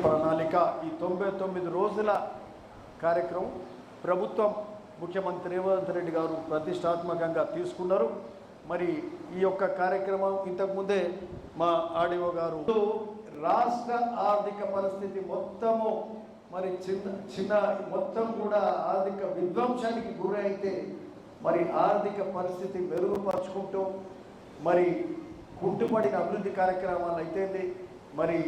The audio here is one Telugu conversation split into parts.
ప్రణాళిక ఈ 99 రోజుల కార్యక్రమం ప్రభుత్వం ముఖ్యమంత్రి రేవంత్ రెడ్డి గారు ప్రతిష్టాత్మకంగా తీసుకున్నారు. మరి ఈ యొక్క కార్యక్రమం ఇంతకుముందే మా ఆర్డీఓ గారు రాష్ట్ర ఆర్థిక పరిస్థితి మొత్తము మరి చిన్న మొత్తం కూడా ఆర్థిక విధ్వంసానికి గురైతే మరి ఆర్థిక పరిస్థితి మెరుగుపరుచుకుంటూ మరి కుంటుపడిన అభివృద్ధి కార్యక్రమాలు అయితే మరి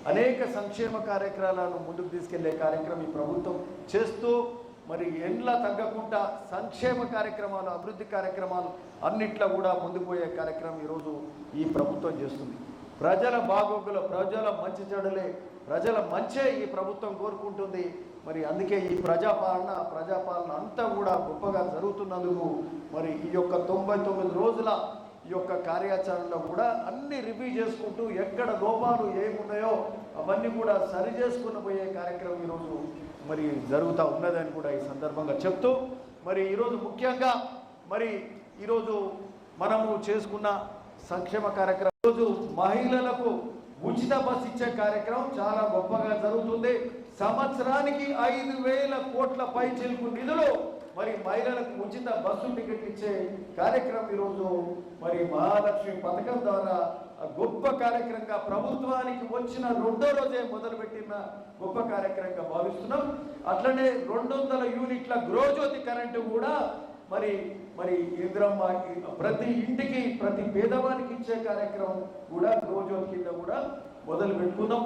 అనేక సంక్షేమ కార్యక్రమాలను ముందుకు తీసుకెళ్లే కార్యక్రమం ఈ ప్రభుత్వం చేస్తూ మరి ఎండ్ల తగ్గకుండా సంక్షేమ కార్యక్రమాలు అభివృద్ధి కార్యక్రమాలు అన్నిట్లో కూడా ముందుకు పోయే కార్యక్రమం ఈరోజు ఈ ప్రభుత్వం చేస్తుంది. ప్రజల బాగోగులు ప్రజల మంచి చెడులే ప్రజల మంచే ఈ ప్రభుత్వం కోరుకుంటుంది. మరి అందుకే ఈ ప్రజాపాలన అంతా కూడా గొప్పగా జరుగుతున్నందుకు మరి ఈ యొక్క 99 రోజుల ఈ యొక్క కార్యాచరణలో కూడా అన్ని రివ్యూ చేసుకుంటూ ఎక్కడ లోపాలు ఏమున్నాయో అవన్నీ కూడా సరి చేసుకుని పోయే కార్యక్రమం ఈరోజు మరి జరుగుతూ ఉన్నదని కూడా ఈ సందర్భంగా చెప్తూ మరి ఈరోజు ముఖ్యంగా మరి ఈరోజు మనము చేసుకున్న సంక్షేమ కార్యక్రమం ఈరోజు మహిళలకు ఉచిత బస్సు ఇచ్చే కార్యక్రమం చాలా గొప్పగా జరుగుతుంది. సంవత్సరానికి 5,000 కోట్ల పైచిలుకు నిధులు మరి మహిళలకు ఉచిత బస్సు టికెట్ ఇచ్చే కార్యక్రమం ఈరోజు మరి మహాలక్ష్మి పథకం ద్వారా గొప్ప కార్యక్రమంగా ప్రభుత్వానికి వచ్చిన 2వ రోజే మొదలుపెట్టిన గొప్ప కార్యక్రమంగా భావిస్తున్నాం. అట్లనే 200 యూనిట్ల గృహజ్యోతి కరెంటు కూడా మరి మరి ఇందిరమ్మ ప్రతి ఇంటికి ప్రతి పేదవానికి ఇచ్చే కార్యక్రమం కూడా గృహజ్యోతి కింద కూడా మొదలు పెట్టుకున్నాం.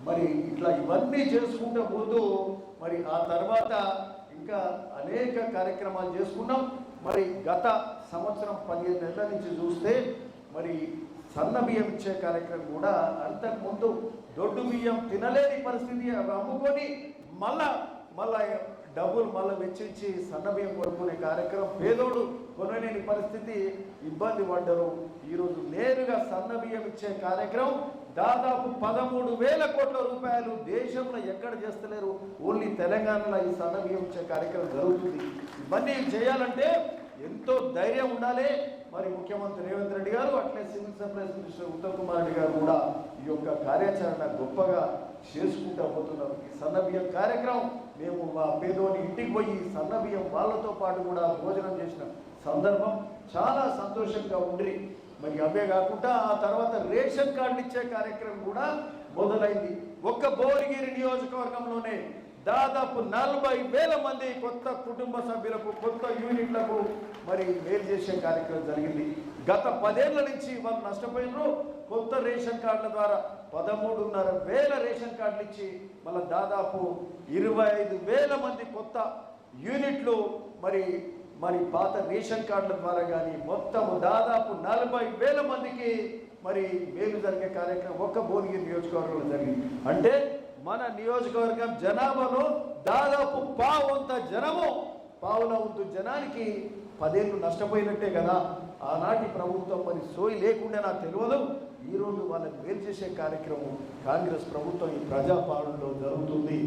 మరి ఇట్లా ఇవన్నీ చేసుకుంటూ పోతూ మరి ఆ తర్వాత ఇంకా అనేక కార్యక్రమాలు చేసుకున్నాం. మరి గత సంవత్సరం 15 నెలల నుంచి చూస్తే మరి సన్న బియ్యం ఇచ్చే కార్యక్రమం కూడా అంతకుముందు దొడ్డు బియ్యం తినలేని పరిస్థితి అవి అమ్ముకొని మళ్ళా డబ్బులు వెచ్చించి సన్న బియ్యం కొనుక్కునే కార్యక్రమం పేదోడు కొనలేని పరిస్థితి ఇబ్బంది పడ్డరు. ఈరోజు నేరుగా సన్న బియ్యం ఇచ్చే కార్యక్రమం దాదాపు 13,000 కోట్ల రూపాయలు దేశంలో ఎక్కడ చేస్తలేరు. ఓన్లీ తెలంగాణలో ఈ సన్న బియ్యం ఇచ్చే కార్యక్రమం జరుగుతుంది. ఇవన్నీ చేయాలంటే ఎంతో ధైర్యం ఉండాలి. మరి ముఖ్యమంత్రి రేవంత్ రెడ్డి గారు అట్లే civil supplies minister Uttam Kumar Reddy గారు కూడా ఈ యొక్క కార్యాచరణ గొప్పగా చేసుకుంటూ పోతున్నారు. ఈ సన్న బియ్యం కార్యక్రమం మేము మా పేదోని ఇంటికి పోయి సన్న బియ్యం వాళ్ళతో పాటు కూడా భోజనం చేసిన సందర్భం చాలా సంతోషంగా ఉండి మరి అవే కాకుండా ఆ తర్వాత రేషన్ కార్డు ఇచ్చే కార్యక్రమం కూడా మొదలైంది. ఒక్క భువనగిరి నియోజకవర్గంలోనే దాదాపు 40,000 మంది కొత్త కుటుంబ సభ్యులకు కొత్త యూనిట్లకు మరి మేలు చేసే కార్యక్రమం జరిగింది. గత 10 ఏళ్ల నుంచి వాళ్ళు నష్టపోయినారు. కొత్త రేషన్ కార్డుల ద్వారా 13,500 రేషన్ కార్డులు ఇచ్చి మళ్ళీ దాదాపు 25,000 మంది కొత్త యూనిట్లు మరి పాత రేషన్ కార్డుల ద్వారా కానీ మొత్తం దాదాపు 40,000 మందికి మరి మేలు జరిగే కార్యక్రమం ఒక్క భువనగిరి నియోజకవర్గంలో జరిగింది. అంటే మన నియోజకవర్గం జనాభాలో దాదాపు పావుల వంతు జనానికి 10 ఏళ్ళు నష్టపోయినట్టే కదా. ఆనాటి ప్రభుత్వం మరి సోయి లేకుండా నాకు తెలియదు. ఈరోజు వాళ్ళని మేలు చేసే కార్యక్రమం కాంగ్రెస్ ప్రభుత్వం ఈ ప్రజాపాలనలో జరుగుతుంది.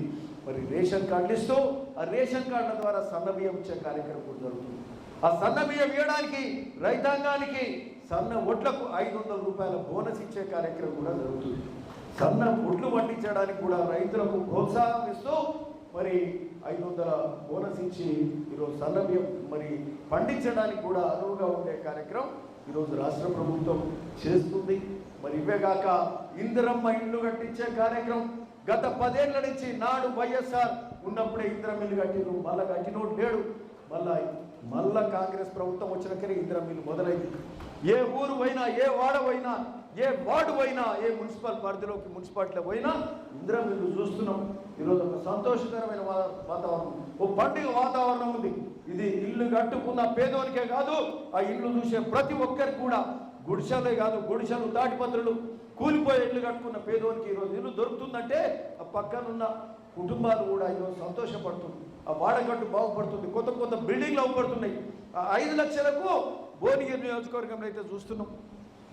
మరి రేషన్ కార్డులు ఇస్తూ ఆ రేషన్ కార్డుల ద్వారా సన్న బియ్యం ఇచ్చే కార్యక్రమం కూడా జరుగుతుంది. ఆ సన్న బియ్యం ఇవ్వడానికి రైతాంగానికి సన్న ఒడ్లకు 500 రూపాయల బోనస్ ఇచ్చే కార్యక్రమం కూడా జరుగుతుంది. సన్న ఒడ్లు పండించడానికి కూడా రైతులకు ప్రోత్సాహం ఇస్తూ మరి 500 బోనస్ ఇచ్చి ఈరోజు సన్న బియ్యం మరి పండించడానికి కూడా అనువుగా ఉండే కార్యక్రమం ఈరోజు రాష్ట్ర ప్రభుత్వం చేస్తుంది. మరి ఇవే కాక ఇందిరమ్మ ఇల్లు కట్టించే కార్యక్రమం గత 10 ఏళ్ల నుంచి నాడు వైఎస్ఆర్ ఉన్నప్పుడే ఇందిరమ్మ ఇల్లు కట్టిరు. మళ్ళా కట్టినోడు లేడు. మళ్ళా కాంగ్రెస్ ప్రభుత్వం వచ్చినాకనే ఇందిరమ్మ ఇల్లు మొదలైంది. ఏ ఊరు పోయినా ఏ వాడ పోయినా ఏ వార్డు పోయినా ఏ మున్సిపాలిటీలో పోయినా ఇందిరమ్మ ఇల్లు చూస్తున్నాం. ఈరోజు ఒక సంతోషకరమైన వాతావరణం, ఓ పండుగ వాతావరణం ఉంది. ఇది ఇల్లు కట్టుకున్న పేదోనికే కాదు, ఆ ఇల్లు చూసే ప్రతి ఒక్కరికి కూడా గుడిసెలే కాదు, గుడిసెలు తాటిపత్రులు కూలిపోయే ఇల్లు కట్టుకున్న పేదోనికి ఈరోజు ఇల్లు దొరుకుతుందంటే ఆ పక్కనున్న కుటుంబాలు కూడా ఈరోజు సంతోషపడుతుంది. ఆ వాడగట్టు బాగుపడుతుంది. కొత్త బిల్డింగ్లు అవ్వబడుతున్నాయి. ఆ 5 లక్షలకు భువనగిరి నియోజకవర్గంలో అయితే చూస్తున్నాం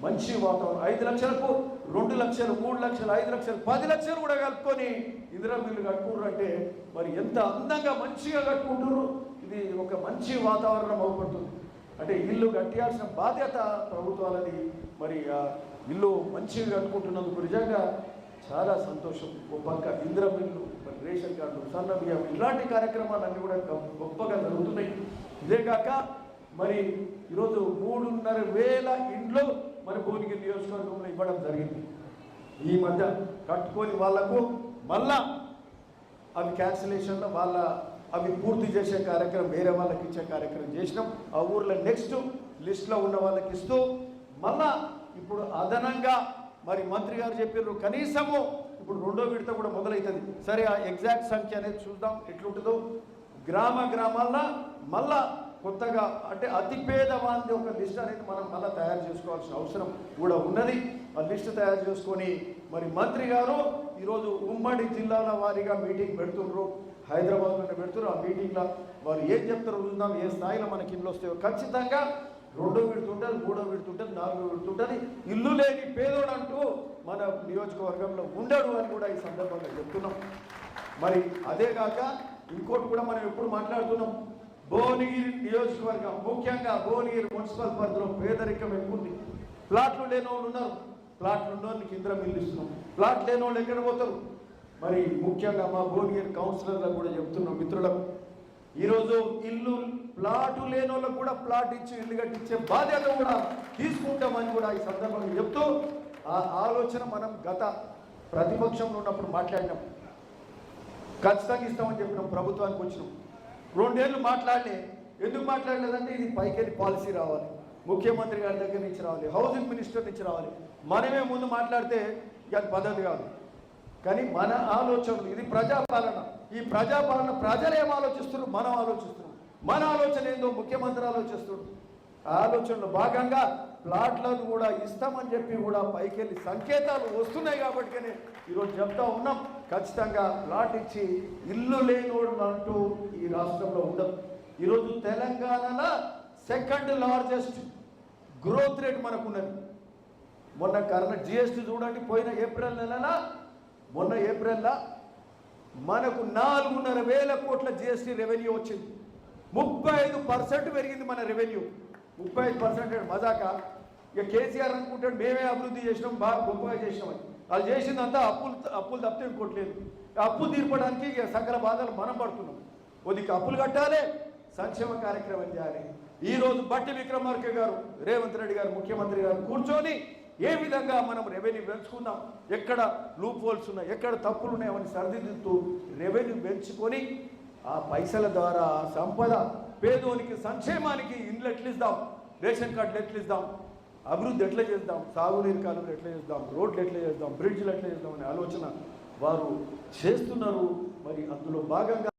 మంచి వాతావరణం. 5 లక్షలకు 2 లక్షలు 3 లక్షలు 5 లక్షలు 10 లక్షలు కూడా కలుపుకొని ఇందిరమ్మ ఇల్లు కట్టుకుంటారు అంటే మరి ఎంత అందంగా మంచిగా కట్టుకుంటున్నారు. ఇది ఒక మంచి వాతావరణం అవ్వబడుతుంది. అంటే ఇల్లు కట్టియాల్సిన బాధ్యత ప్రభుత్వాలది. మరి ఇల్లు మంచిగా కట్టుకుంటున్నందుకు నిజంగా చాలా సంతోషం. ఓ పక్క ఇంద్రమిల్లు, మరి రేషన్ కార్డులు, సన్న బియ్యం, ఇలాంటి కార్యక్రమాలన్నీ కూడా గొప్పగా జరుగుతున్నాయి. ఇదే కాక మరి ఈరోజు 3,500 ఇండ్లు మరి భువనగిరి నియోజకవర్గంలో ఇవ్వడం జరిగింది. ఈ మధ్య కట్టుకొని వాళ్లకు మళ్ళా అవి క్యాన్సిలేషన్లో అవి పూర్తి చేసే కార్యక్రమం, వేరే వాళ్ళకి ఇచ్చే కార్యక్రమం చేసినాం. ఆ ఊర్లో నెక్స్ట్ లిస్ట్లో ఉన్న వాళ్ళకి ఇస్తూ మళ్ళా ఇప్పుడు అదనంగా మరి మంత్రి గారు చెప్పారు కనీసము ఇప్పుడు 2వ విడత కూడా మొదలవుతుంది. సరే ఆ ఎగ్జాక్ట్ సంఖ్య అనేది చూద్దాం ఎట్లుంటుందో. గ్రామాల్లో మళ్ళా కొత్తగా అంటే అతి పేదవాళ్ళది ఒక లిస్ట్ అనేది మనం మళ్ళీ తయారు చేసుకోవాల్సిన అవసరం కూడా ఉన్నది. ఆ లిస్ట్ తయారు చేసుకొని మరి మంత్రి గారు ఈరోజు ఉమ్మడి జిల్లాల వారీగా మీటింగ్ పెడుతున్నారు, హైదరాబాద్లోనే పెడుతున్నారు. ఆ మీటింగ్లో వారు ఏం చెప్తారో చూద్దాం. ఏ స్థాయిలో మనకి ఇల్లు వస్తాయో ఖచ్చితంగా 2వ విడత ఉంటుంది, 3వ విడత ఉంటుంది, 4వ విడత ఉంటుంది. ఇల్లు లేని పేదోడు అంటూ మన నియోజకవర్గంలో ఉండడు అని కూడా ఈ సందర్భంగా చెప్తున్నాం. మరి అదే కాక ఇంకోటి కూడా మనం ఎప్పుడు మాట్లాడుతున్నాం, భువనగిరి నియోజకవర్గం ముఖ్యంగా భువనగిరి మున్సిపల్ పరిధిలో పేదరికం ఎక్కువ ఉంది. ప్లాట్లు లేని వాళ్ళు ఉన్నారు, ప్లాట్లు ఉన్న వాళ్ళకి ఇంద్రమిల్లు ఇస్తున్నాం. ప్లాట్ లేని వాళ్ళు ఎక్కడ పోతారు? మరి ముఖ్యంగా మా భువనగిరి కౌన్సిలర్లకు కూడా చెప్తున్నాం, మిత్రులకు ఈరోజు ఇల్లు ప్లాటు లేని వాళ్ళకు కూడా ప్లాట్ ఇచ్చి ఇల్లు కట్టించే బాధ్యత కూడా తీసుకుంటామని కూడా ఈ సందర్భంగా చెప్తూ ఆ ఆలోచన మనం గత ప్రతిపక్షంలో ఉన్నప్పుడు మాట్లాడినాం. ఖచ్చితంగా ఇస్తామని చెప్పినాం, ప్రభుత్వానికి వచ్చినాం. 2 ఏళ్ళు మాట్లాడలే. ఎందుకు మాట్లాడలేదంటే ఇది పైకెళ్ళి పాలసీ రావాలి, ముఖ్యమంత్రి గారి దగ్గర నుంచి రావాలి, హౌసింగ్ మినిస్టర్ నుంచి రావాలి. మనమే ముందు మాట్లాడితే అది పద్ధతి కాదు. కానీ మన ఆలోచనలు, ఇది ప్రజాపాలన. ఈ ప్రజాపాలన ప్రజలు ఏం ఆలోచిస్తున్నారు, మనం ఆలోచిస్తున్నాం. మన ఆలోచన ఏందో ముఖ్యమంత్రి ఆలోచిస్తున్నాడు. ఆలోచనలో భాగంగా ప్లాట్లను కూడా ఇస్తామని చెప్పి కూడా పైకెళ్ళి సంకేతాలు వస్తున్నాయి. కాబట్టినే ఈరోజు చెప్తా ఉన్నాం, ఖచ్చితంగా ప్లాట్ ఇచ్చి ఇల్లు లేనోడు అంటూ ఈ రాష్ట్రంలో ఉండదు. ఈరోజు తెలంగాణలో 2nd లార్జెస్ట్ గ్రోత్ రేట్ మనకున్నది. మొన్న జిఎస్టీ చూడండి, పోయిన ఏప్రిల్ నెలల మొన్న ఏప్రిల్లో మనకు 4,500 కోట్ల జిఎస్టీ రెవెన్యూ వచ్చింది. 35% పెరిగింది మన రెవెన్యూ. 35% మజాక. ఇక కేసీఆర్ అనుకుంటాడు మేమే అభివృద్ధి చేసినాం, బాగా గొప్పగా చేసినామని. వాళ్ళు చేసిందంతా అప్పులు తప్పితే ఇంకోట్లేదు. అప్పులు తీర్పడానికి ఇక సకల బాధలు మనం పడుతున్నాం. కొద్దిగా అప్పులు కట్టాలి, సంక్షేమ కార్యక్రమం చేయాలి. ఈరోజు బట్టి విక్రమార్క గారు, రేవంత్ రెడ్డి గారు ముఖ్యమంత్రి గారు కూర్చొని ఏ విధంగా మనం రెవెన్యూ పెంచుకుందాం, ఎక్కడ లూప్ హోల్స్ ఉన్నాయి, ఎక్కడ తప్పులు ఉన్నాయని సరిదిద్దుతూ రెవెన్యూ పెంచుకొని ఆ పైసల ద్వారా సంపద పేదోనికి సంక్షేమానికి ఇండ్లు ఎట్లా ఇద్దాం, రేషన్ కార్డులు ఎట్లా ఇద్దాం, అభివృద్ధి ఎట్లా చేద్దాం, సాగునీరు కాలువలు ఎట్లా చేద్దాం, రోడ్లు ఎట్లా చేద్దాం, బ్రిడ్జ్లు ఎట్లా చేద్దాం అనే ఆలోచన వారు చేస్తున్నారు. మరి అందులో భాగంగా